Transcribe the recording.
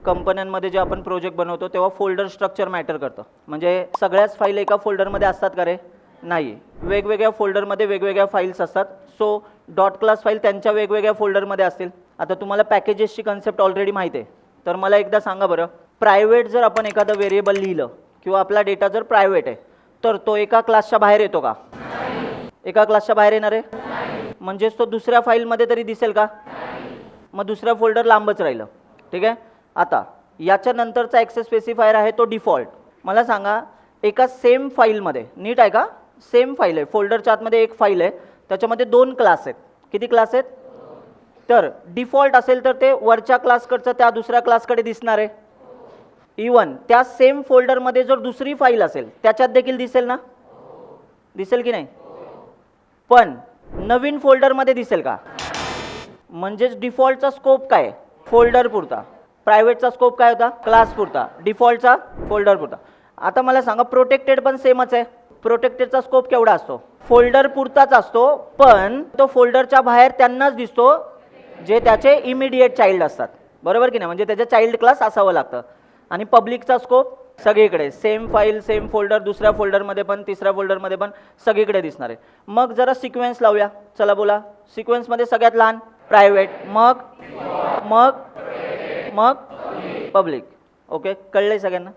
कंपन्यांमध्ये जे आपण प्रोजेक्ट बनवतो तेव्हा फोल्डर स्ट्रक्चर मॅटर करतं. म्हणजे सगळ्याच फाईल एका फोल्डरमध्ये असतात का रे? नाही, वेगवेगळ्या फोल्डरमध्ये वेगवेगळ्या फाईल्स असतात. सो डॉट क्लास फाईल त्यांच्या वेगवेगळ्या फोल्डरमध्ये असतील. आता तुम्हाला पॅकेजेसची कन्सेप्ट ऑलरेडी माहिती आहे, तर मला एकदा सांगा बरं, प्रायव्हेट जर आपण एखादं व्हेरिएबल लिहिलं किंवा आपला डेटा जर प्रायव्हेट आहे तर तो एका क्लासच्या बाहेर येतो का? एका क्लासच्या बाहेर येणार आहे, म्हणजेच तो दुसऱ्या फाईलमध्ये तरी दिसेल का? मग दुसरा फोल्डर लांबच राहिलं. ठीक आहे. आता याच्यानंतरचा ॲक्सेस स्पेसिफायर आहे तो डिफॉल्ट. मला सांगा, एका सेम फाईलमध्ये, नीट आहे का, सेम फाईल आहे, फोल्डरच्या आतमध्ये एक फाईल आहे, त्याच्यामध्ये 2 क्लास आहेत. किती क्लास आहेत? तर डिफॉल्ट असेल तर ते वरच्या क्लासकडचं त्या दुसऱ्या क्लासकडे दिसणार आहे. इवन त्या सेम फोल्डरमध्ये जर दुसरी फाईल असेल त्याच्यात देखील दिसेल ना? दिसेल की नाही? पण नवीन फोल्डरमध्ये दिसेल का? म्हणजेच डिफॉल्टचा स्कोप काय? फोल्डर पुरता. प्रायव्हेटचा स्कोप काय होता? क्लास पुरता. डिफॉल्टचा फोल्डर पुरता. आता मला सांगा, प्रोटेक्टेड पण सेमच आहे. प्रोटेक्टेडचा स्कोप केवढा असतो? फोल्डर पुरताच असतो, पण तो फोल्डरच्या बाहेर त्यांनाच दिसतो जे त्याचे इमिडिएट चाइल्ड असतात. बरोबर की नाही? म्हणजे त्याचे चाइल्ड क्लास असावं लागतं. आणि पब्लिकचा स्कोप सगळीकडे, सेम फाईल सेम फोल्डर, दुसऱ्या फोल्डरमध्ये पण तिसऱ्या फोल्डरमध्ये पण सगळीकडे दिसणार आहे. मग जरा सिक्वेन्स लावूया. चला बोला. सिक्वेन्समध्ये सगळ्यात लहान प्रायव्हेट, मग मग मग पब्लिक. ओके, कळलंय सगळ्यांना?